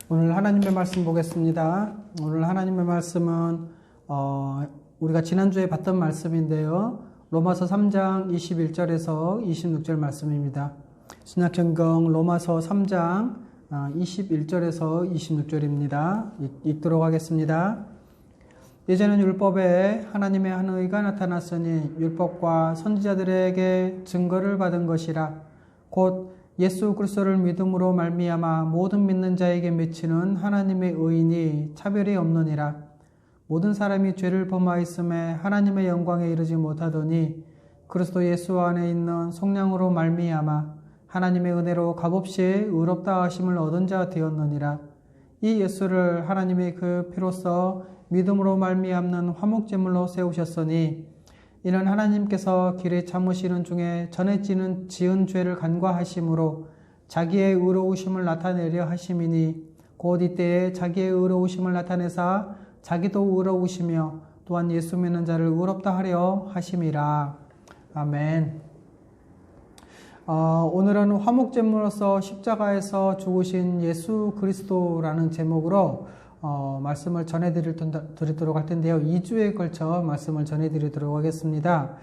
오늘 하나님의 말씀 보겠습니다. 오늘 하나님의 말씀은 우리가 지난주에 봤던 말씀인데요. 로마서 3장 21절에서 26절 말씀입니다. 신약성경 로마서 3장 21절에서 26절입니다. 읽도록 하겠습니다. 이제는 율법에 하나님의 한 의가 나타났으니 율법과 선지자들에게 증거를 받은 것이라. 곧 예수 그리스도를 믿음으로 말미암아 모든 믿는 자에게 미치는 하나님의 의인이 차별이 없느니라. 모든 사람이 죄를 범하였음에 하나님의 영광에 이르지 못하더니 그리스도 예수 안에 있는 성령으로 말미암아 하나님의 은혜로 값없이 의롭다 하심을 얻은 자 되었느니라. 이 예수를 하나님의 그 피로써 믿음으로 말미암는 화목제물로 세우셨으니 이는 하나님께서 길에 참으시는 중에 전에 지은 죄를 간과하심으로 자기의 의로우심을 나타내려 하심이니 곧 이때에 자기의 의로우심을 나타내사 자기도 의로우시며 또한 예수 믿는 자를 의롭다 하려 하심이라. 아멘. 오늘은 화목제물로서 십자가에서 죽으신 예수 그리스도라는 제목으로 말씀을 전해드리도록 할 텐데요. 2주에 걸쳐 말씀을 전해드리도록 하겠습니다.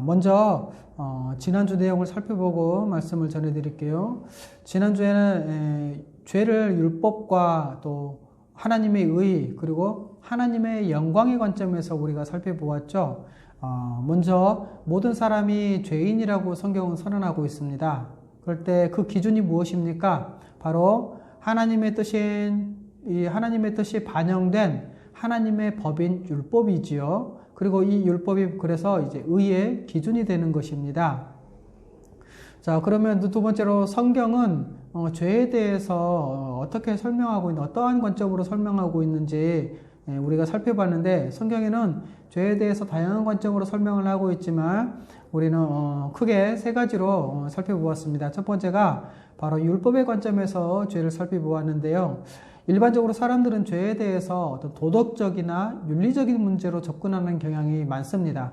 먼저 지난주 내용을 살펴보고 말씀을 전해드릴게요. 지난주에는 죄를 율법과 또 하나님의 의 그리고 하나님의 영광의 관점에서 우리가 살펴보았죠. 먼저 모든 사람이 죄인이라고 성경은 선언하고 있습니다. 그럴 때 그 기준이 무엇입니까? 바로 하나님의 뜻이 반영된 하나님의 법인 율법이지요. 그리고 이 율법이 그래서 이제 의의 기준이 되는 것입니다. 자, 그러면 두 번째로 성경은 죄에 대해서 어떻게 설명하고 있는, 어떠한 관점으로 설명하고 있는지 우리가 살펴봤는데, 성경에는 죄에 대해서 다양한 관점으로 설명을 하고 있지만 우리는 크게 세 가지로 살펴보았습니다. 첫 번째가 바로 율법의 관점에서 죄를 살펴보았는데요. 일반적으로 사람들은 죄에 대해서 어떤 도덕적이나 윤리적인 문제로 접근하는 경향이 많습니다.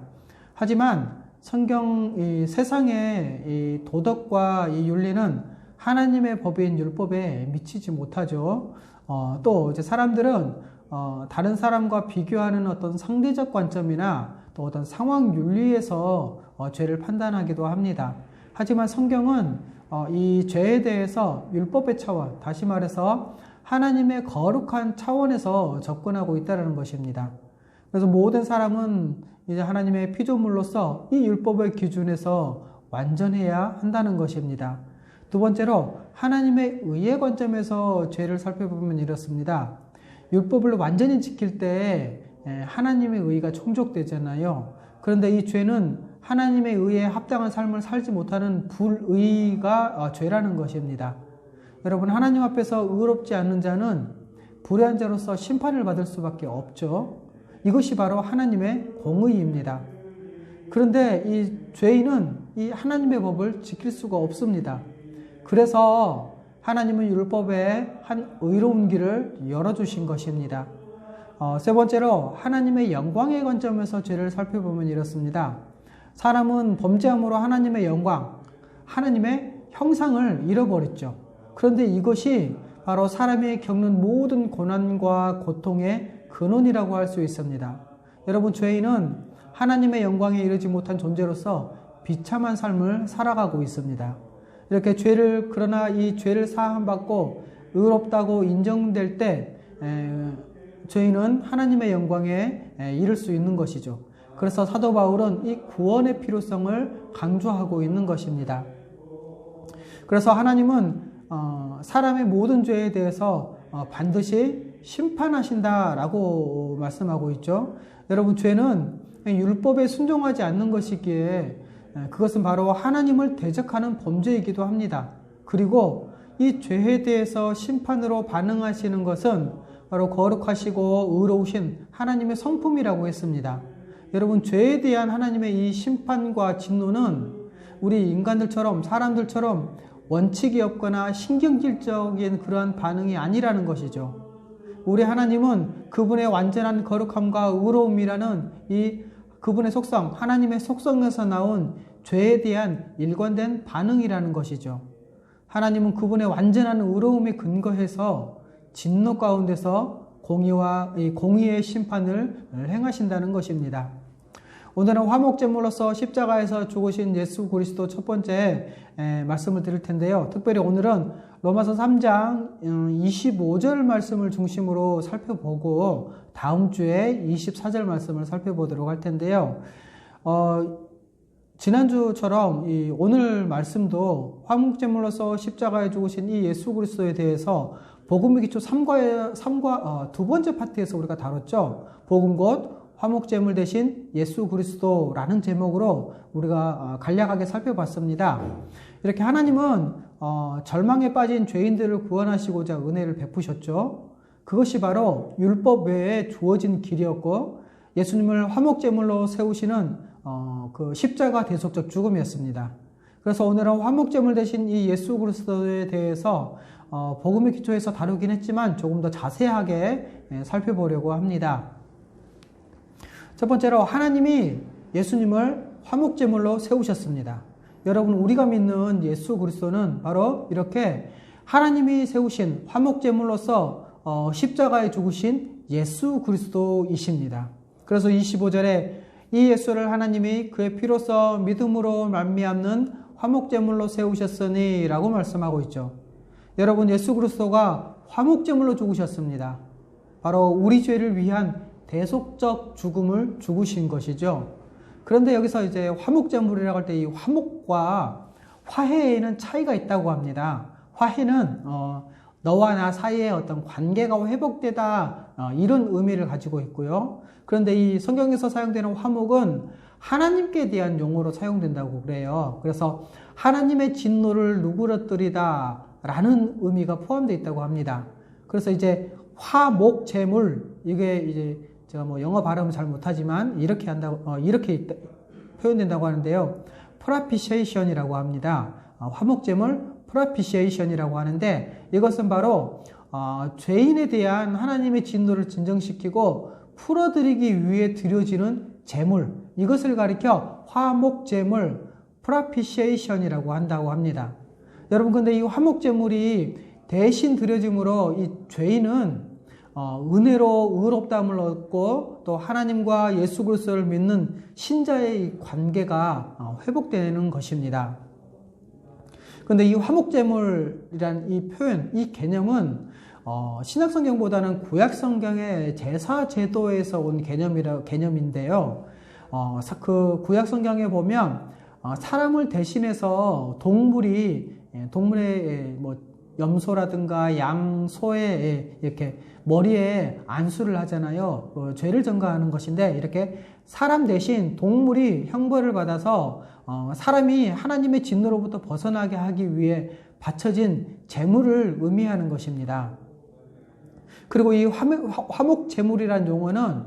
하지만 세상의 이 도덕과 이 윤리는 하나님의 법인 율법에 미치지 못하죠. 또 이제 사람들은 다른 사람과 비교하는 어떤 상대적 관점이나 또 어떤 상황 윤리에서 죄를 판단하기도 합니다. 하지만 성경은 이 죄에 대해서 율법의 차원, 다시 말해서 하나님의 거룩한 차원에서 접근하고 있다는 것입니다. 그래서 모든 사람은 이제 하나님의 피조물로서 이 율법의 기준에서 완전해야 한다는 것입니다. 두 번째로 하나님의 의의 관점에서 죄를 살펴보면 이렇습니다. 율법을 완전히 지킬 때 하나님의 의가 충족되잖아요. 그런데 이 죄는 하나님의 의에 합당한 삶을 살지 못하는 불의가 죄라는 것입니다. 여러분, 하나님 앞에서 의롭지 않는 자는 불의한 자로서 심판을 받을 수밖에 없죠. 이것이 바로 하나님의 공의입니다. 그런데 이 죄인은 이 하나님의 법을 지킬 수가 없습니다. 그래서 하나님은 율법에 한 의로운 길을 열어주신 것입니다. 세 번째로 하나님의 영광의 관점에서 죄를 살펴보면 이렇습니다. 사람은 범죄함으로 하나님의 영광, 하나님의 형상을 잃어버렸죠. 그런데 이것이 바로 사람이 겪는 모든 고난과 고통의 근원이라고 할 수 있습니다. 여러분, 죄인은 하나님의 영광에 이르지 못한 존재로서 비참한 삶을 살아가고 있습니다. 이렇게 그러나 이 죄를 사함받고 의롭다고 인정될 때 죄인은 하나님의 영광에 이를 수 있는 것이죠. 그래서 사도 바울은 이 구원의 필요성을 강조하고 있는 것입니다. 그래서 하나님은 사람의 모든 죄에 대해서 반드시 심판하신다라고 말씀하고 있죠. 여러분, 죄는 율법에 순종하지 않는 것이기에 그것은 바로 하나님을 대적하는 범죄이기도 합니다. 그리고 이 죄에 대해서 심판으로 반응하시는 것은 바로 거룩하시고 의로우신 하나님의 성품이라고 했습니다. 여러분, 죄에 대한 하나님의 이 심판과 진노는 우리 인간들처럼, 사람들처럼 원칙이 없거나 신경질적인 그러한 반응이 아니라는 것이죠. 우리 하나님은 그분의 완전한 거룩함과 의로움이라는 이 그분의 속성, 하나님의 속성에서 나온 죄에 대한 일관된 반응이라는 것이죠. 하나님은 그분의 완전한 의로움에 근거해서 진노 가운데서 공의의 심판을 행하신다는 것입니다. 오늘은 화목제물로서 십자가에서 죽으신 예수 그리스도 첫 번째 말씀을 드릴 텐데요. 특별히 오늘은 로마서 3장 25절 말씀을 중심으로 살펴보고 다음 주에 24절 말씀을 살펴보도록 할 텐데요. 지난주처럼 오늘 말씀도 화목제물로서 십자가에 죽으신 이 예수 그리스도에 대해서 복음의 기초 3과 두 번째 파트에서 우리가 다뤘죠. 복음 곧 화목제물 대신 예수 그리스도라는 제목으로 우리가 간략하게 살펴봤습니다. 이렇게 하나님은 절망에 빠진 죄인들을 구원하시고자 은혜를 베푸셨죠. 그것이 바로 율법 외에 주어진 길이었고 예수님을 화목제물로 세우시는 그 십자가 대속적 죽음이었습니다. 그래서 오늘은 화목제물 대신 이 예수 그리스도에 대해서 복음의 기초에서 다루긴 했지만 조금 더 자세하게 살펴보려고 합니다. 첫 번째로 하나님이 예수님을 화목제물로 세우셨습니다. 여러분, 우리가 믿는 예수 그리스도는 바로 이렇게 하나님이 세우신 화목제물로서 십자가에 죽으신 예수 그리스도이십니다. 그래서 25절에 이 예수를 하나님이 그의 피로써 믿음으로 말미암는 화목제물로 세우셨으니 라고 말씀하고 있죠. 여러분, 예수 그리스도가 화목제물로 죽으셨습니다. 바로 우리 죄를 위한 대속적 죽음을 죽으신 것이죠. 그런데 여기서 이제 화목제물이라고 할 때 이 화목과 화해에는 차이가 있다고 합니다. 화해는 너와 나 사이의 어떤 관계가 회복되다 이런 의미를 가지고 있고요. 그런데 이 성경에서 사용되는 화목은 하나님께 대한 용어로 사용된다고 그래요. 그래서 하나님의 진노를 누그러뜨리다 라는 의미가 포함되어 있다고 합니다. 그래서 이제 화목제물, 이게 이제 제가 영어 발음을 잘 못하지만 이렇게 표현된다고 하는데요. propitiation이라고 합니다. 화목제물 propitiation이라고 하는데 이것은 바로 죄인에 대한 하나님의 진노를 진정시키고 풀어드리기 위해 드려지는 제물, 이것을 가리켜 화목제물 propitiation이라고 한다고 합니다. 여러분, 근데 이 화목제물이 대신 드려짐으로 이 죄인은 은혜로 의롭다함을 얻고 또 하나님과 예수 그리스도를 믿는 신자의 관계가 회복되는 것입니다. 그런데 이 화목제물이란 이 표현, 이 개념은 신약성경보다는 구약성경의 제사제도에서 온 개념인데요. 그 구약성경에 보면 사람을 대신해서 동물의 염소라든가 양, 소의 이렇게 머리에 안수를 하잖아요. 죄를 전가하는 것인데 이렇게 사람 대신 동물이 형벌을 받아서 사람이 하나님의 진노로부터 벗어나게 하기 위해 바쳐진 제물을 의미하는 것입니다. 그리고 이 화목제물이라는 용어는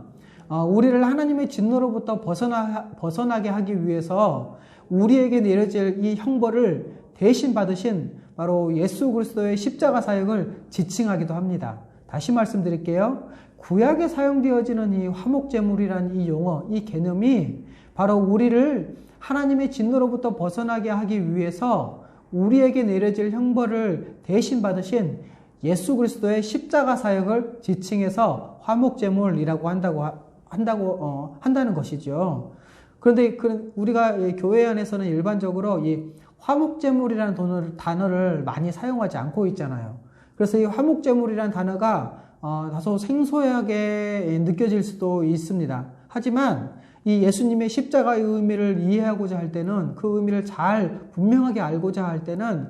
우리를 하나님의 진노로부터 벗어나게 하기 위해서 우리에게 내려질 이 형벌을 대신 받으신 바로 예수 그리스도의 십자가 사역을 지칭하기도 합니다. 다시 말씀드릴게요. 구약에 사용되어지는 이 화목제물이라는 이 용어, 이 개념이 바로 우리를 하나님의 진노로부터 벗어나게 하기 위해서 우리에게 내려질 형벌을 대신 받으신 예수 그리스도의 십자가 사역을 지칭해서 화목제물이라고 한다는 것이죠. 그런데 우리가 교회 안에서는 일반적으로 이 화목제물이라는 단어를 많이 사용하지 않고 있잖아요. 그래서 이 화목제물이라는 단어가 다소 생소하게 느껴질 수도 있습니다. 하지만 이 예수님의 십자가의 의미를 이해하고자 할 때는, 그 의미를 잘 분명하게 알고자 할 때는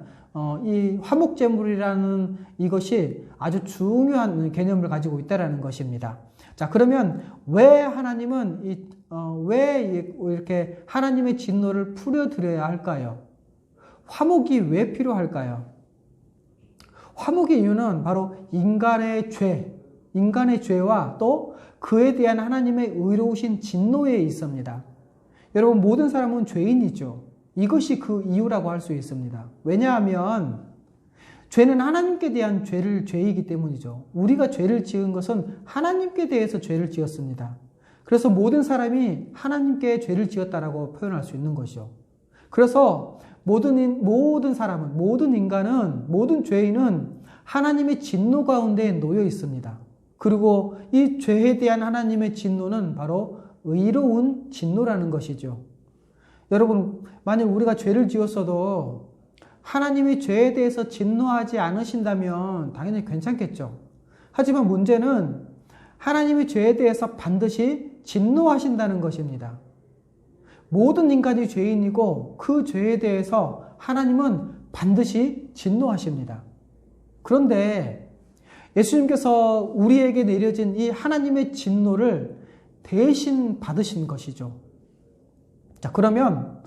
이 화목제물이라는 이것이 아주 중요한 개념을 가지고 있다는 것입니다. 자, 그러면 왜 하나님은 왜 이렇게 하나님의 진노를 풀어드려야 할까요? 화목이 왜 필요할까요? 화목의 이유는 바로 인간의 죄와 또 그에 대한 하나님의 의로우신 진노에 있습니다. 여러분, 모든 사람은 죄인이죠. 이것이 그 이유라고 할 수 있습니다. 왜냐하면 죄는 하나님께 대한 죄이기 때문이죠. 우리가 죄를 지은 것은 하나님께 대해서 죄를 지었습니다. 그래서 모든 사람이 하나님께 죄를 지었다라고 표현할 수 있는 것이죠. 그래서 모든 사람은, 모든 인간은, 모든 죄인은 하나님의 진노 가운데 놓여 있습니다. 그리고 이 죄에 대한 하나님의 진노는 바로 의로운 진노라는 것이죠. 여러분, 만약 우리가 죄를 지었어도 하나님이 죄에 대해서 진노하지 않으신다면 당연히 괜찮겠죠. 하지만 문제는 하나님이 죄에 대해서 반드시 진노하신다는 것입니다. 모든 인간이 죄인이고 그 죄에 대해서 하나님은 반드시 진노하십니다. 그런데 예수님께서 우리에게 내려진 이 하나님의 진노를 대신 받으신 것이죠. 자, 그러면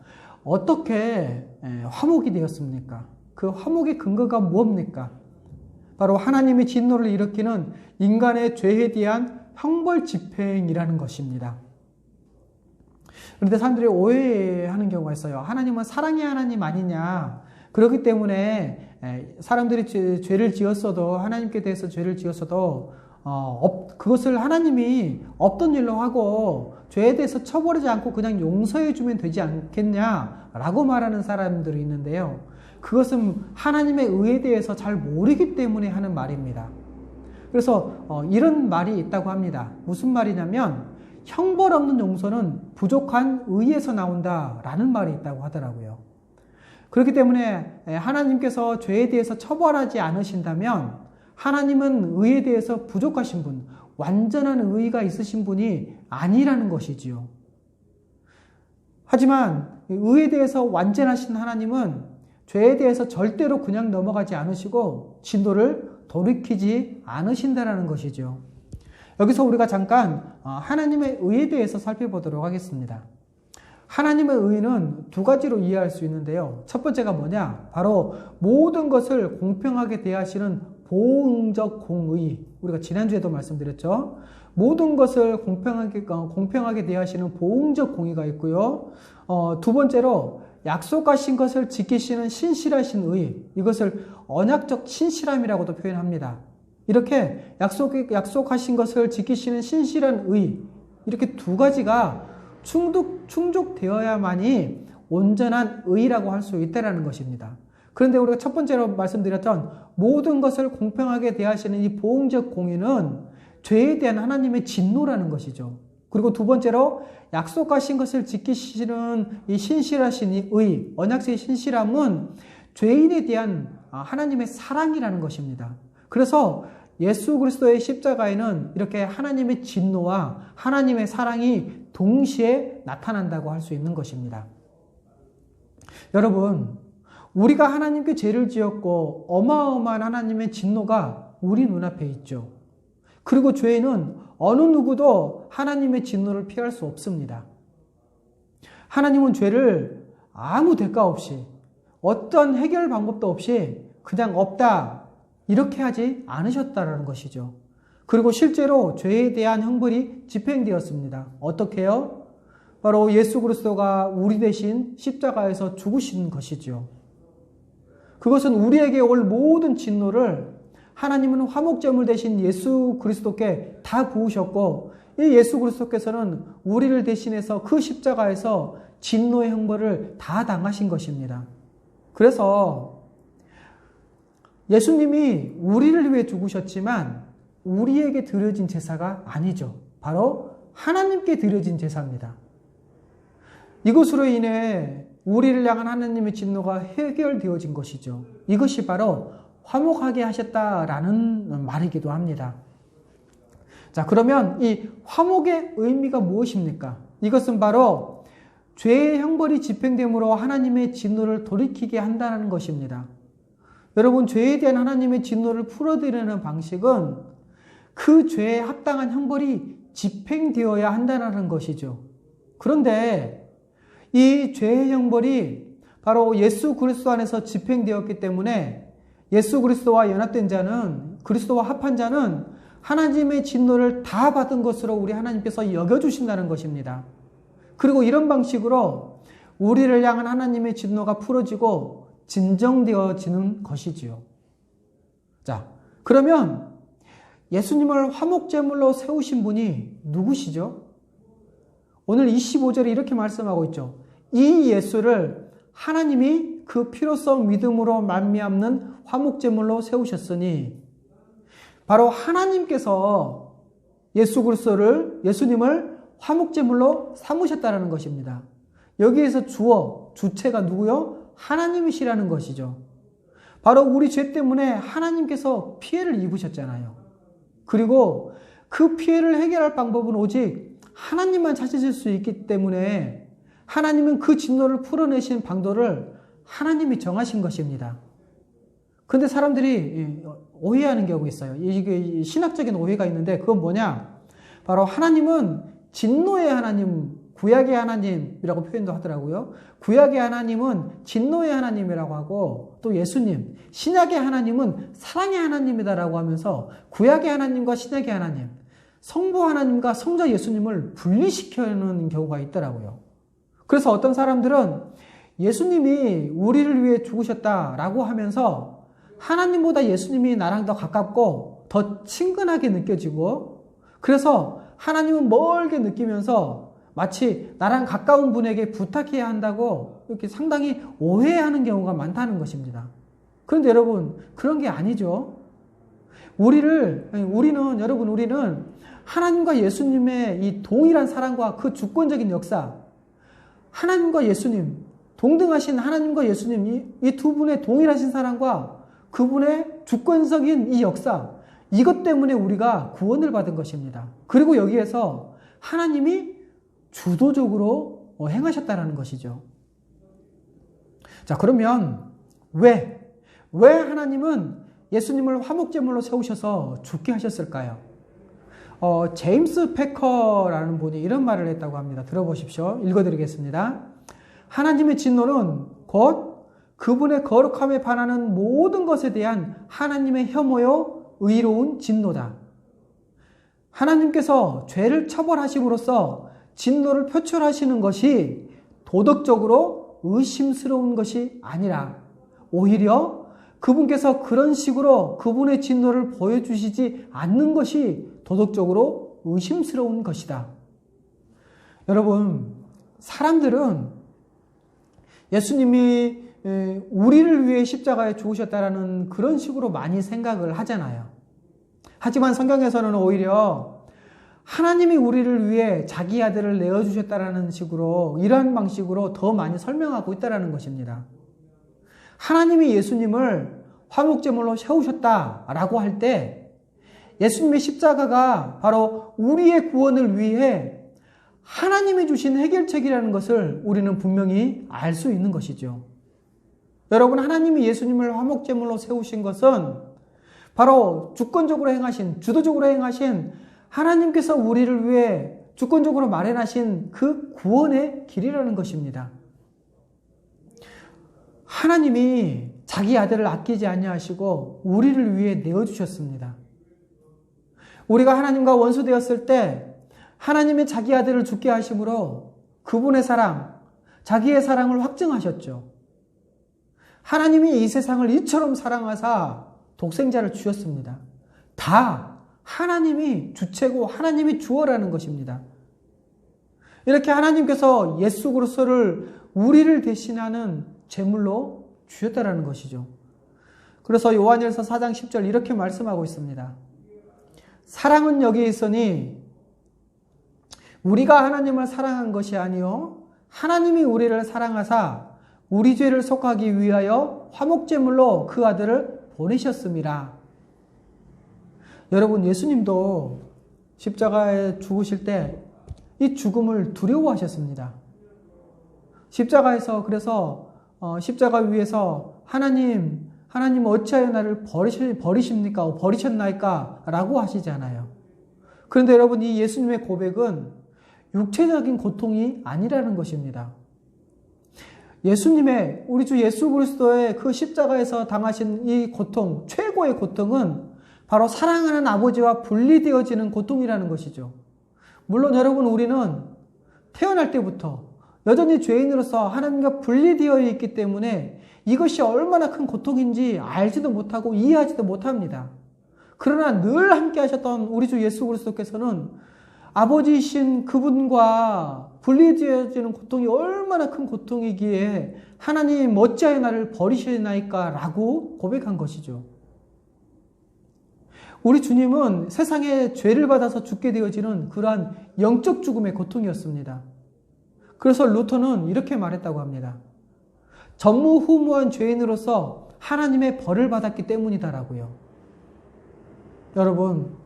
어떻게 화목이 되었습니까? 그 화목의 근거가 무엇입니까? 바로 하나님의 진노를 일으키는 인간의 죄에 대한 형벌 집행이라는 것입니다. 그런데 사람들이 오해하는 경우가 있어요. 하나님은 사랑의 하나님 아니냐. 그렇기 때문에 사람들이 죄를 지었어도, 하나님께 대해서 죄를 지었어도 그것을 하나님이 없던 일로 하고 죄에 대해서 처벌하지 않고 그냥 용서해 주면 되지 않겠냐라고 말하는 사람들이 있는데요. 그것은 하나님의 의에 대해서 잘 모르기 때문에 하는 말입니다. 그래서 이런 말이 있다고 합니다. 무슨 말이냐면 형벌 없는 용서는 부족한 의에서 나온다라는 말이 있다고 하더라고요. 그렇기 때문에 하나님께서 죄에 대해서 처벌하지 않으신다면 하나님은 의에 대해서 부족하신 분, 완전한 의의가 있으신 분이 아니라는 것이지요. 하지만 의에 대해서 완전하신 하나님은 죄에 대해서 절대로 그냥 넘어가지 않으시고 진노를 돌이키지 않으신다는 것이죠. 여기서 우리가 잠깐 하나님의 의에 대해서 살펴보도록 하겠습니다. 하나님의 의는 두 가지로 이해할 수 있는데요. 첫 번째가 뭐냐? 바로 모든 것을 공평하게 대하시는 보응적 공의. 우리가 지난주에도 말씀드렸죠. 모든 것을 공평하게 대하시는 보응적 공의가 있고요. 두 번째로 약속하신 것을 지키시는 신실하신 의. 이것을 언약적 신실함이라고도 표현합니다. 이렇게 약속하신 것을 지키시는 신실한 의. 이렇게 두 가지가 충족되어야만이 온전한 의라고 할 수 있다는 것입니다. 그런데 우리가 첫 번째로 말씀드렸던 모든 것을 공평하게 대하시는 이 보응적 공의는 죄에 대한 하나님의 진노라는 것이죠. 그리고 두 번째로 약속하신 것을 지키시는 이 신실하신 이 의, 언약의 신실함은 죄인에 대한 하나님의 사랑이라는 것입니다. 그래서 예수 그리스도의 십자가에는 이렇게 하나님의 진노와 하나님의 사랑이 동시에 나타난다고 할 수 있는 것입니다. 여러분, 우리가 하나님께 죄를 지었고 어마어마한 하나님의 진노가 우리 눈앞에 있죠. 그리고 죄인은 어느 누구도 하나님의 진노를 피할 수 없습니다. 하나님은 죄를 아무 대가 없이 어떤 해결 방법도 없이 그냥 없다 이렇게 하지 않으셨다는 것이죠. 그리고 실제로 죄에 대한 형벌이 집행되었습니다. 어떻게요? 바로 예수 그리스도가 우리 대신 십자가에서 죽으신 것이죠. 그것은 우리에게 올 모든 진노를 하나님은 화목제물 대신 예수 그리스도께 다 부으셨고 이 예수 그리스도께서는 우리를 대신해서 그 십자가에서 진노의 형벌을 다 당하신 것입니다. 그래서 예수님이 우리를 위해 죽으셨지만 우리에게 드려진 제사가 아니죠. 바로 하나님께 드려진 제사입니다. 이것으로 인해 우리를 향한 하나님의 진노가 해결되어진 것이죠. 이것이 바로 화목하게 하셨다라는 말이기도 합니다. 자, 그러면 이 화목의 의미가 무엇입니까? 이것은 바로 죄의 형벌이 집행됨으로 하나님의 진노를 돌이키게 한다는 것입니다. 여러분, 죄에 대한 하나님의 진노를 풀어드리는 방식은 그 죄에 합당한 형벌이 집행되어야 한다는 것이죠. 그런데 이 죄의 형벌이 바로 예수 그리스도 안에서 집행되었기 때문에 예수 그리스도와 연합된 자는, 그리스도와 합한 자는 하나님의 진노를 다 받은 것으로 우리 하나님께서 여겨주신다는 것입니다. 그리고 이런 방식으로 우리를 향한 하나님의 진노가 풀어지고 진정되어지는 것이지요. 자, 그러면 예수님을 화목제물로 세우신 분이 누구시죠? 오늘 25절에 이렇게 말씀하고 있죠. 이 예수를 하나님이 그 필요성 믿음으로 말미암는 화목제물로 세우셨으니 바로 하나님께서 예수님을 화목제물로 삼으셨다는 것입니다. 여기에서 주체가 누구요? 하나님이시라는 것이죠. 바로 우리 죄 때문에 하나님께서 피해를 입으셨잖아요. 그리고 그 피해를 해결할 방법은 오직 하나님만 찾으실 수 있기 때문에 하나님은 그 진노를 풀어내신 방도를 하나님이 정하신 것입니다. 근데 사람들이 오해하는 경우가 있어요. 이게 신학적인 오해가 있는데 그건 뭐냐? 바로 하나님은 진노의 하나님, 구약의 하나님이라고 표현도 하더라고요. 구약의 하나님은 진노의 하나님이라고 하고 또 예수님, 신약의 하나님은 사랑의 하나님이다라고 하면서 구약의 하나님과 신약의 하나님, 성부 하나님과 성자 예수님을 분리시켜놓는 경우가 있더라고요. 그래서 어떤 사람들은 예수님이 우리를 위해 죽으셨다라고 하면서 하나님보다 예수님이 나랑 더 가깝고 더 친근하게 느껴지고 그래서 하나님은 멀게 느끼면서 마치 나랑 가까운 분에게 부탁해야 한다고 이렇게 상당히 오해하는 경우가 많다는 것입니다. 그런데 여러분 그런 게 아니죠. 우리는 하나님과 예수님의 이 동일한 사랑과 그 주권적인 역사, 하나님과 예수님, 동등하신 하나님과 예수님 이 두 분의 동일하신 사랑과 그분의 주권적인 이 역사, 이것 때문에 우리가 구원을 받은 것입니다. 그리고 여기에서 하나님이 주도적으로 행하셨다는 것이죠. 자, 그러면 왜 하나님은 예수님을 화목제물로 세우셔서 죽게 하셨을까요? 제임스 패커라는 분이 이런 말을 했다고 합니다. 들어보십시오. 읽어드리겠습니다. 하나님의 진노는 곧 그분의 거룩함에 반하는 모든 것에 대한 하나님의 혐오요 의로운 진노다. 하나님께서 죄를 처벌하심으로써 진노를 표출하시는 것이 도덕적으로 의심스러운 것이 아니라 오히려 그분께서 그런 식으로 그분의 진노를 보여주시지 않는 것이 도덕적으로 의심스러운 것이다. 여러분, 사람들은 예수님이 우리를 위해 십자가에 죽으셨다라는 그런 식으로 많이 생각을 하잖아요. 하지만 성경에서는 오히려 하나님이 우리를 위해 자기 아들을 내어주셨다라는 식으로 이러한 방식으로 더 많이 설명하고 있다는 것입니다. 하나님이 예수님을 화목제물로 세우셨다라고 할 때 예수님의 십자가가 바로 우리의 구원을 위해 하나님이 주신 해결책이라는 것을 우리는 분명히 알 수 있는 것이죠. 여러분, 하나님이 예수님을 화목제물로 세우신 것은 바로 주권적으로 행하신, 주도적으로 행하신 하나님께서 우리를 위해 주권적으로 마련하신 그 구원의 길이라는 것입니다. 하나님이 자기 아들을 아끼지 아니하시고 우리를 위해 내어주셨습니다. 우리가 하나님과 원수되었을 때 하나님이 자기 아들을 죽게 하심으로 그분의 사랑, 자기의 사랑을 확증하셨죠. 하나님이 이 세상을 이처럼 사랑하사 독생자를 주셨습니다. 다 하나님이 주체고 하나님이 주어라는 것입니다. 이렇게 하나님께서 예수 그리스도를 우리를 대신하는 제물로 주셨다라는 것이죠. 그래서 요한일서 4장 10절 이렇게 말씀하고 있습니다. 사랑은 여기에 있으니 우리가 하나님을 사랑한 것이 아니요 하나님이 우리를 사랑하사 우리 죄를 속하기 위하여 화목제물로 그 아들을 보내셨습니다. 여러분, 예수님도 십자가에 죽으실 때 이 죽음을 두려워하셨습니다. 십자가에서 그래서 십자가 위에서 하나님 어찌하여 나를 버리십니까? 버리셨나이까? 라고 하시잖아요. 그런데 여러분, 이 예수님의 고백은 육체적인 고통이 아니라는 것입니다. 예수님의, 우리 주 예수 그리스도의 그 십자가에서 당하신 이 고통, 최고의 고통은 바로 사랑하는 아버지와 분리되어지는 고통이라는 것이죠. 물론 여러분, 우리는 태어날 때부터 여전히 죄인으로서 하나님과 분리되어 있기 때문에 이것이 얼마나 큰 고통인지 알지도 못하고 이해하지도 못합니다. 그러나 늘 함께 하셨던 우리 주 예수 그리스도께서는 아버지이신 그분과 분리되어지는 고통이 얼마나 큰 고통이기에 하나님 어찌하여 나를 버리시나이까 라고 고백한 것이죠. 우리 주님은 세상에 죄를 받아서 죽게 되어지는 그러한 영적 죽음의 고통이었습니다. 그래서 루터는 이렇게 말했다고 합니다. 전무후무한 죄인으로서 하나님의 벌을 받았기 때문이다라고요. 여러분,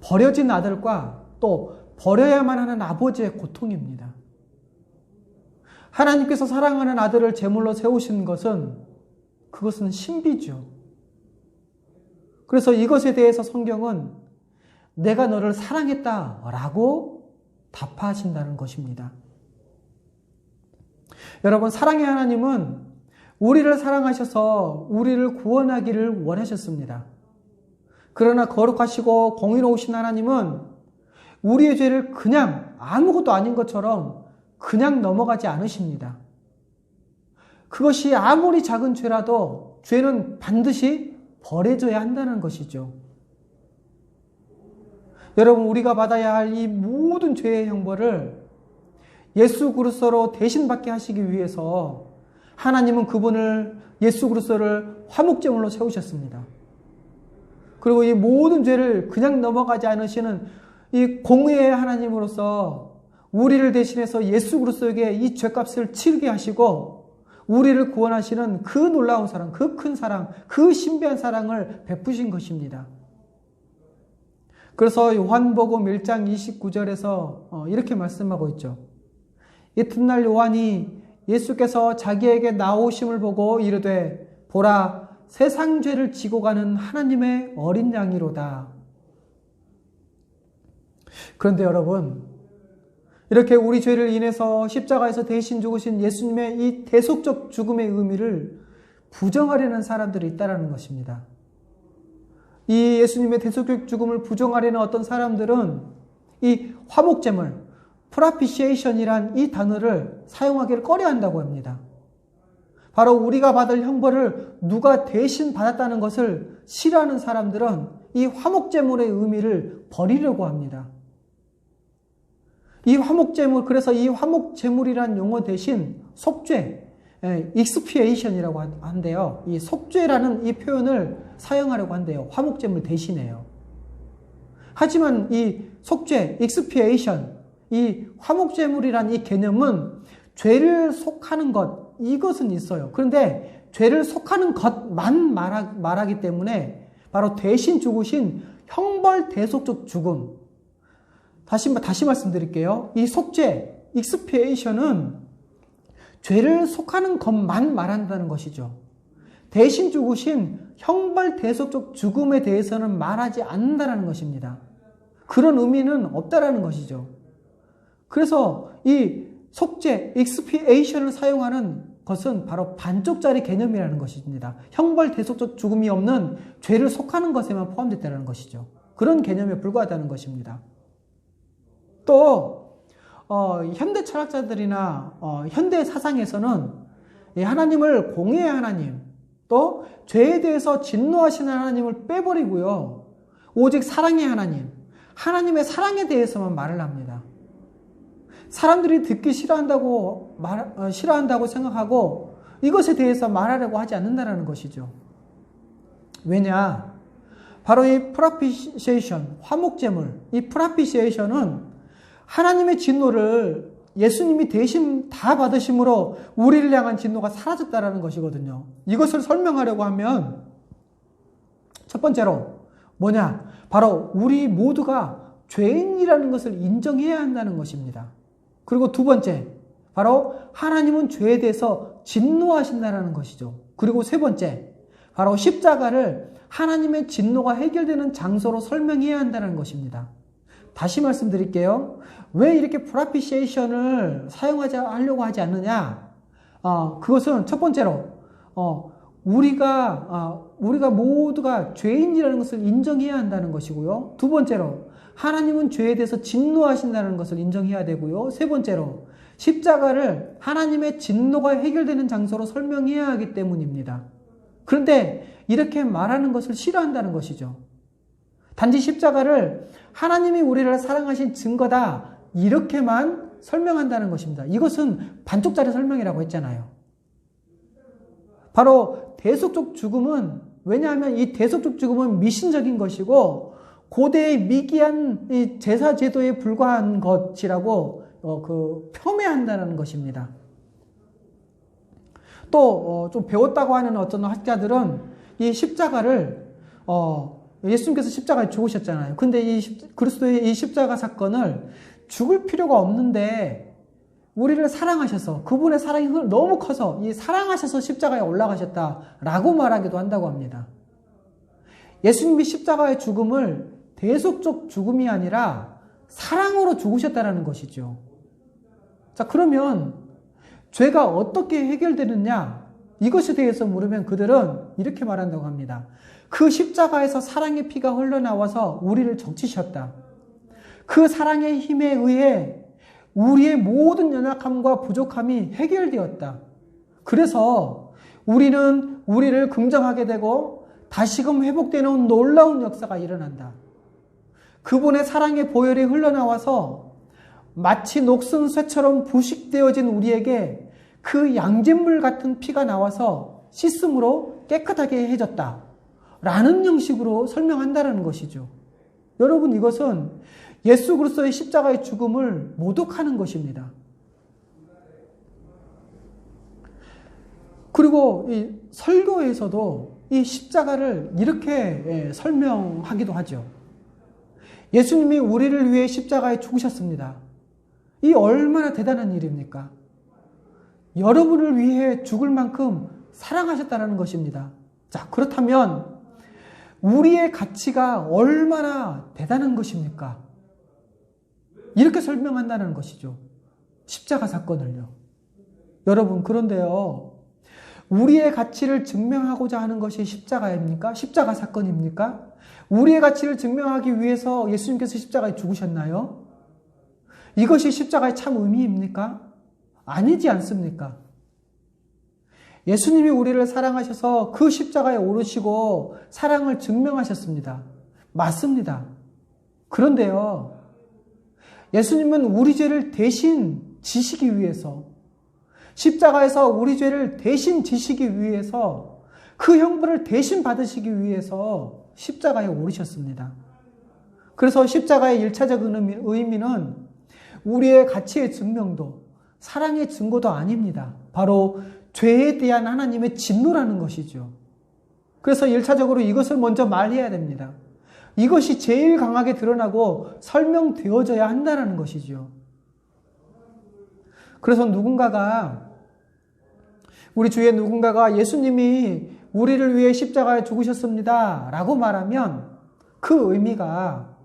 버려진 아들과 또 버려야만 하는 아버지의 고통입니다. 하나님께서 사랑하는 아들을 제물로 세우신 것은 그것은 신비죠. 그래서 이것에 대해서 성경은 내가 너를 사랑했다라고 답하신다는 것입니다. 여러분, 사랑의 하나님은 우리를 사랑하셔서 우리를 구원하기를 원하셨습니다. 그러나 거룩하시고 공의로우신 하나님은 우리의 죄를 그냥 아무것도 아닌 것처럼 그냥 넘어가지 않으십니다. 그것이 아무리 작은 죄라도 죄는 반드시 버려져야 한다는 것이죠. 여러분, 우리가 받아야 할 이 모든 죄의 형벌을 예수 그리스도로 대신 받게 하시기 위해서 하나님은 그분을 예수 그리스도를 화목제물로 세우셨습니다. 그리고 이 모든 죄를 그냥 넘어가지 않으시는 이 공의의 하나님으로서 우리를 대신해서 예수 그리스도에게 이 죄값을 치르게 하시고 우리를 구원하시는 그 놀라운 사랑, 그 큰 사랑, 그 신비한 사랑을 베푸신 것입니다. 그래서 요한복음 1장 29절에서 이렇게 말씀하고 있죠. 이튿날 요한이 예수께서 자기에게 나오심을 보고 이르되 보라 세상 죄를 지고 가는 하나님의 어린 양이로다. 그런데 여러분, 이렇게 우리 죄를 인해서 십자가에서 대신 죽으신 예수님의 이 대속적 죽음의 의미를 부정하려는 사람들이 있다는 것입니다. 이 예수님의 대속적 죽음을 부정하려는 어떤 사람들은 이 화목제물, 프라피시에이션이란 이 단어를 사용하기를 꺼려한다고 합니다. 바로 우리가 받을 형벌을 누가 대신 받았다는 것을 싫어하는 사람들은 이 화목제물의 의미를 버리려고 합니다. 이 화목제물, 그래서 이 화목제물이란 용어 대신 속죄, 익스피에이션이라고 한대요. 이 속죄라는 이 표현을 사용하려고 한대요. 화목제물 대신에요. 하지만 이 속죄, 익스피에이션, 이 화목제물이란 이 개념은 죄를 속하는 것, 이것은 있어요. 그런데 죄를 속하는 것만 말하기 때문에 바로 대신 죽으신 형벌 대속적 죽음, 다시 말씀드릴게요. 이 속죄, 익스피에이션은 죄를 속하는 것만 말한다는 것이죠. 대신 죽으신 형벌 대속적 죽음에 대해서는 말하지 않는다는 것입니다. 그런 의미는 없다라는 것이죠. 그래서 이 속죄, 익스피에이션을 사용하는 것은 바로 반쪽짜리 개념이라는 것입니다. 형벌 대속적 죽음이 없는 죄를 속하는 것에만 포함됐다는 것이죠. 그런 개념에 불과하다는 것입니다. 또 현대 철학자들이나 현대 사상에서는 하나님을 공의의 하나님, 또 죄에 대해서 진노하시는 하나님을 빼버리고요. 오직 사랑의 하나님, 하나님의 사랑에 대해서만 말을 합니다. 사람들이 듣기 싫어한다고 생각하고 이것에 대해서 말하려고 하지 않는다는 것이죠. 왜냐? 바로 이 프라피시에이션, 화목제물, 이 프라피시에이션은 하나님의 진노를 예수님이 대신 다 받으심으로 우리를 향한 진노가 사라졌다는 것이거든요. 이것을 설명하려고 하면 첫 번째로 뭐냐? 바로 우리 모두가 죄인이라는 것을 인정해야 한다는 것입니다. 그리고 두 번째, 바로 하나님은 죄에 대해서 진노하신다는 것이죠. 그리고 세 번째, 바로 십자가를 하나님의 진노가 해결되는 장소로 설명해야 한다는 것입니다. 다시 말씀드릴게요. 왜 이렇게 프라피시에이션을 하려고 하지 않느냐? 그것은 첫 번째로 우리가 모두가 죄인이라는 것을 인정해야 한다는 것이고요. 두 번째로 하나님은 죄에 대해서 진노하신다는 것을 인정해야 되고요. 세 번째로 십자가를 하나님의 진노가 해결되는 장소로 설명해야 하기 때문입니다. 그런데 이렇게 말하는 것을 싫어한다는 것이죠. 단지 십자가를 하나님이 우리를 사랑하신 증거다, 이렇게만 설명한다는 것입니다. 이것은 반쪽짜리 설명이라고 했잖아요. 바로 대속적 죽음은, 왜냐하면 이 대속적 죽음은 미신적인 것이고 고대의 미기한 이 제사 제도에 불과한 것이라고 폄훼한다는 것입니다. 또 좀 배웠다고 하는 어떤 학자들은 이 십자가를 예수님께서 십자가에 죽으셨잖아요. 근데 그리스도의 이 십자가 사건을 죽을 필요가 없는데 우리를 사랑하셔서, 그분의 사랑이 너무 커서 이 사랑하셔서 십자가에 올라가셨다라고 말하기도 한다고 합니다. 예수님이 십자가의 죽음을 대속적 죽음이 아니라 사랑으로 죽으셨다라는 것이죠. 자, 그러면 죄가 어떻게 해결되느냐? 이것에 대해서 물으면 그들은 이렇게 말한다고 합니다. 그 십자가에서 사랑의 피가 흘러나와서 우리를 적시셨다. 그 사랑의 힘에 의해 우리의 모든 연약함과 부족함이 해결되었다. 그래서 우리는 우리를 긍정하게 되고 다시금 회복되는 놀라운 역사가 일어난다. 그분의 사랑의 보혈이 흘러나와서 마치 녹슨 쇠처럼 부식되어진 우리에게 그 양잿물 같은 피가 나와서 씻음으로 깨끗하게 해줬다. 라는 형식으로 설명한다는 것이죠. 여러분, 이것은 예수 그리스도의 십자가의 죽음을 모독하는 것입니다. 그리고 이 설교에서도 이 십자가를 이렇게 설명하기도 하죠. 예수님이 우리를 위해 십자가에 죽으셨습니다. 이 얼마나 대단한 일입니까? 여러분을 위해 죽을 만큼 사랑하셨다는 것입니다. 자, 그렇다면 우리의 가치가 얼마나 대단한 것입니까? 이렇게 설명한다는 것이죠. 십자가 사건을요. 여러분, 그런데요, 우리의 가치를 증명하고자 하는 것이 십자가입니까? 십자가 사건입니까? 우리의 가치를 증명하기 위해서 예수님께서 십자가에 죽으셨나요? 이것이 십자가의 참 의미입니까? 아니지 않습니까? 예수님이 우리를 사랑하셔서 그 십자가에 오르시고 사랑을 증명하셨습니다. 맞습니다. 그런데요, 예수님은 우리 죄를 대신 지시기 위해서, 십자가에서 우리 죄를 대신 지시기 위해서, 그 형벌을 대신 받으시기 위해서 십자가에 오르셨습니다. 그래서 십자가의 1차적 의미는 우리의 가치의 증명도, 사랑의 증거도 아닙니다. 바로 죄에 대한 하나님의 진노라는 것이죠. 그래서 1차적으로 이것을 먼저 말해야 됩니다. 이것이 제일 강하게 드러나고 설명되어져야 한다는 것이죠. 그래서 우리 주위에 누군가가 예수님이 우리를 위해 십자가에 죽으셨습니다 라고 말하면 그 의미가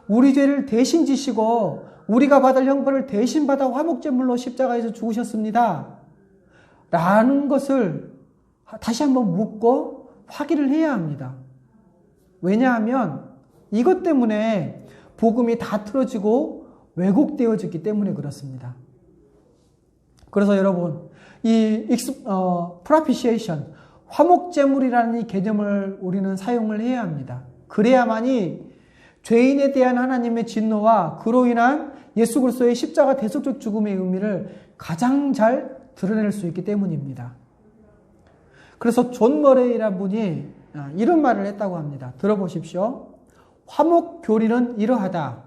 우리 죄를 대신 지시고 우리가 받을 형벌을 대신 받아 화목제물로 십자가에서 죽으셨습니다 라는 것을 다시 한번 묻고 확인을 해야 합니다. 왜냐하면 이것 때문에 복음이 다 틀어지고 왜곡되어졌기 때문에 그렇습니다. 그래서 여러분, propitiation, 화목제물이라는 이 개념을 우리는 사용을 해야 합니다. 그래야만이 죄인에 대한 하나님의 진노와 그로 인한 예수 그리스도의 십자가 대속적 죽음의 의미를 가장 잘 드러낼 수 있기 때문입니다. 그래서 존 머레이라는 분이 이런 말을 했다고 합니다. 들어보십시오. 화목교리는 이러하다.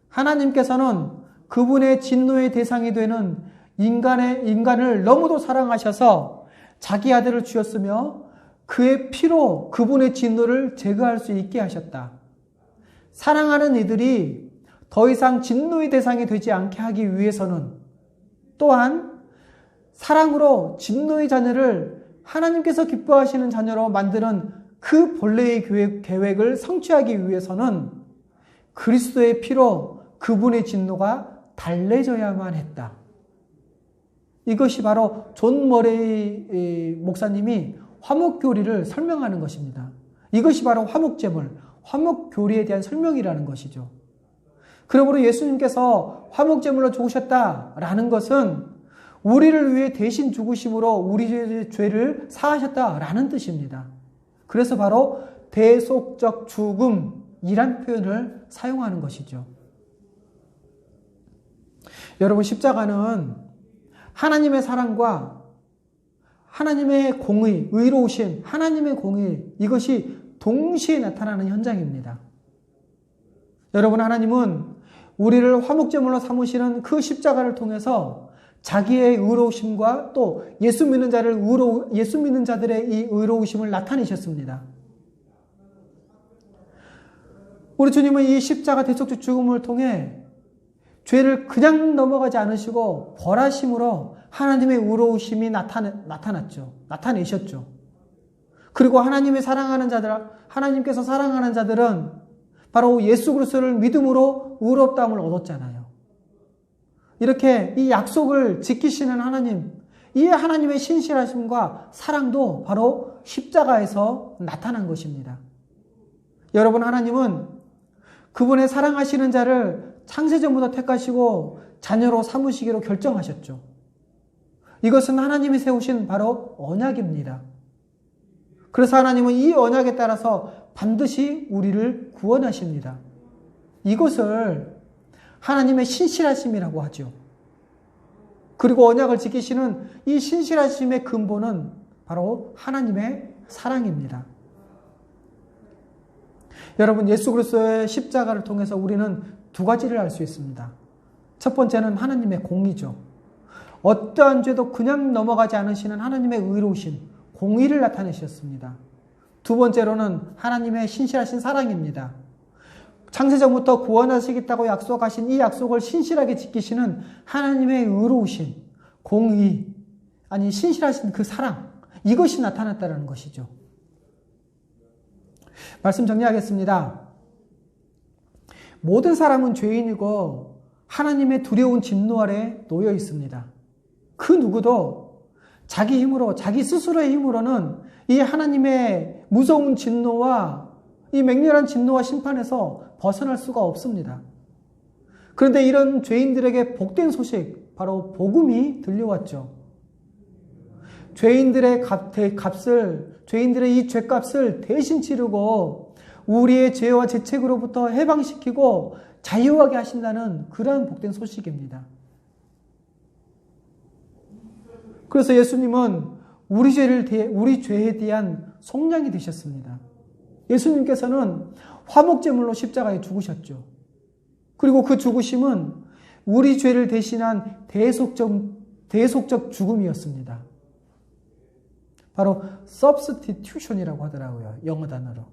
하나님께서는 그분의 진노의 대상이 되는 인간을 너무도 사랑하셔서 자기 아들을 주셨으며 그의 피로 그분의 진노를 제거할 수 있게 하셨다. 사랑하는 이들이 더 이상 진노의 대상이 되지 않게 하기 위해서는 또한 사랑으로 진노의 자녀를 하나님께서 기뻐하시는 자녀로 만드는 그 본래의 계획을 성취하기 위해서는 그리스도의 피로 그분의 진노가 달래져야만 했다. 이것이 바로 존 머레이 목사님이 화목교리를 설명하는 것입니다. 이것이 바로 화목제물, 화목교리에 대한 설명이라는 것이죠. 그러므로 예수님께서 화목제물로 죽으셨다라는 것은 우리를 위해 대신 죽으심으로 우리의 죄를 사하셨다라는 뜻입니다. 그래서 바로 대속적 죽음, 이란 표현을 사용하는 것이죠. 여러분, 십자가는 하나님의 사랑과 하나님의 공의, 의로우신 하나님의 공의, 이것이 동시에 나타나는 현장입니다. 여러분, 하나님은 우리를 화목제물로 삼으시는 그 십자가를 통해서 자기의 의로우심과 또 예수 믿는 자들의 이 의로우심을 나타내셨습니다. 우리 주님은 이 십자가 대속죄 죽음을 통해 죄를 그냥 넘어가지 않으시고 벌하심으로 하나님의 의로우심이 나타내셨죠. 그리고 하나님께서 사랑하는 자들은 바로 예수 그리스도를 믿음으로 의롭다함을 얻었잖아요. 이렇게 이 약속을 지키시는 하나님, 이 하나님의 신실하심과 사랑도 바로 십자가에서 나타난 것입니다. 여러분, 하나님은 그분의 사랑하시는 자를 창세전부터 택하시고 자녀로 삼으시기로 결정하셨죠. 이것은 하나님이 세우신 바로 언약입니다. 그래서 하나님은 이 언약에 따라서 반드시 우리를 구원하십니다. 이것을 하나님의 신실하심이라고 하죠. 그리고 언약을 지키시는 이 신실하심의 근본은 바로 하나님의 사랑입니다. 여러분, 예수 그리스도의 십자가를 통해서 우리는 두 가지를 알 수 있습니다. 첫 번째는 하나님의 공의죠. 어떠한 죄도 그냥 넘어가지 않으시는 하나님의 의로우신 공의를 나타내셨습니다. 두 번째로는 하나님의 신실하신 사랑입니다. 창세전부터 구원하시겠다고 약속하신 이 약속을 신실하게 지키시는 하나님의 의로우신 공의, 신실하신 그 사랑, 이것이 나타났다는 것이죠. 말씀 정리하겠습니다. 모든 사람은 죄인이고 하나님의 두려운 진노 아래 놓여 있습니다. 그 누구도 자기 힘으로, 자기 스스로의 힘으로는 이 하나님의 무서운 진노와 이 맹렬한 진노와 심판에서 벗어날 수가 없습니다. 그런데 이런 죄인들에게 복된 소식, 바로 복음이 들려왔죠. 죄인들의 죄인들의 이 죄값을 대신 치르고 우리의 죄와 죄책으로부터 해방시키고 자유하게 하신다는 그러한 복된 소식입니다. 그래서 예수님은 우리 죄에 대한 속량이 되셨습니다. 예수님께서는 화목제물로 십자가에 죽으셨죠. 그리고 그 죽으심은 우리 죄를 대신한 대속적 죽음이었습니다. 바로 substitution이라고 하더라고요. 영어 단어로.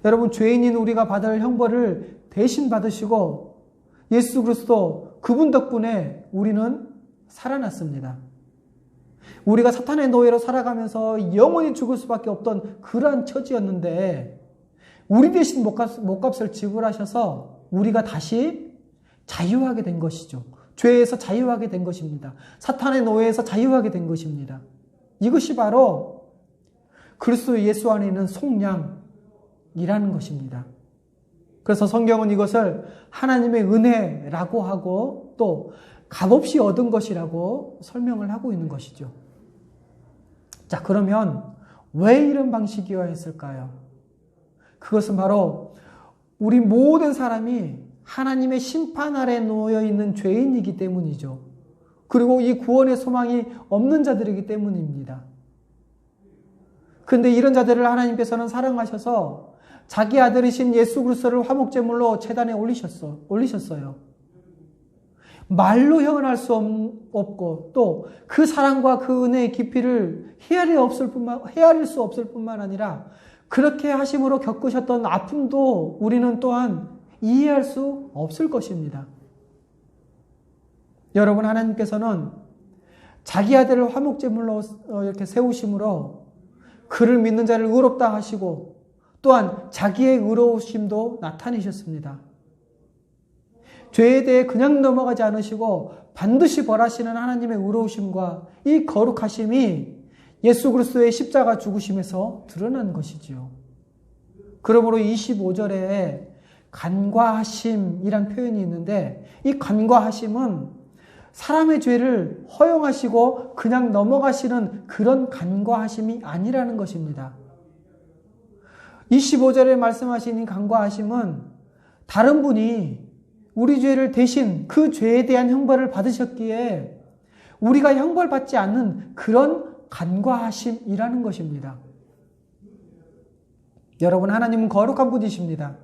여러분, 죄인인 우리가 받을 형벌을 대신 받으시고 예수 그리스도 그분 덕분에 우리는 살아났습니다. 우리가 사탄의 노예로 살아가면서 영원히 죽을 수밖에 없던 그러한 처지였는데 우리 대신 목값을 지불하셔서 우리가 다시 자유하게 된 것이죠. 죄에서 자유하게 된 것입니다. 사탄의 노예에서 자유하게 된 것입니다. 이것이 바로 그리스도 예수 안에 있는 속량이라는 것입니다. 그래서 성경은 이것을 하나님의 은혜라고 하고 또 값없이 얻은 것이라고 설명을 하고 있는 것이죠. 자, 그러면 왜 이런 방식이어야 했을까요? 그것은 바로 우리 모든 사람이 하나님의 심판 아래 놓여 있는 죄인이기 때문이죠. 그리고 이 구원의 소망이 없는 자들이기 때문입니다. 그런데 이런 자들을 하나님께서는 사랑하셔서 자기 아들이신 예수 그리스도를 화목제물로 제단에 올리셨어요. 말로 표현할 수 없고 또 그 사랑과 그 은혜의 깊이를 헤아릴 수 없을 뿐만 아니라 그렇게 하심으로 겪으셨던 아픔도 우리는 또한 이해할 수 없을 것입니다. 여러분, 하나님께서는 자기 아들을 화목제물로 이렇게 세우심으로 그를 믿는 자를 의롭다 하시고 또한 자기의 의로우심도 나타내셨습니다. 죄에 대해 그냥 넘어가지 않으시고 반드시 벌하시는 하나님의 의로우심과 이 거룩하심이 예수 그리스도의 십자가 죽으심에서 드러난 것이지요. 그러므로 25절에 간과하심이란 표현이 있는데 이 간과하심은 사람의 죄를 허용하시고 그냥 넘어가시는 그런 간과하심이 아니라는 것입니다. 25절에 말씀하신 이 간과하심은 다른 분이 우리 죄를 대신 그 죄에 대한 형벌을 받으셨기에 우리가 형벌받지 않는 그런 간과하심이라는 것입니다. 여러분, 하나님은 거룩한 분이십니다.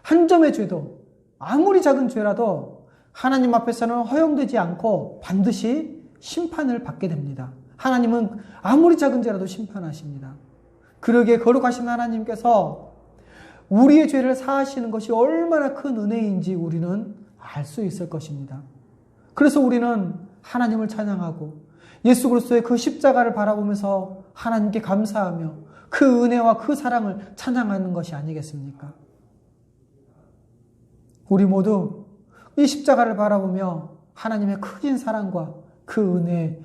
한 점의 죄도, 아무리 작은 죄라도 하나님 앞에서는 허용되지 않고 반드시 심판을 받게 됩니다. 하나님은 아무리 작은 죄라도 심판하십니다. 그러기에 거룩하신 하나님께서 우리의 죄를 사하시는 것이 얼마나 큰 은혜인지 우리는 알 수 있을 것입니다. 그래서 우리는 하나님을 찬양하고 예수 그리스도의 그 십자가를 바라보면서 하나님께 감사하며 그 은혜와 그 사랑을 찬양하는 것이 아니겠습니까? 우리 모두 이 십자가를 바라보며 하나님의 크신 사랑과 그 은혜에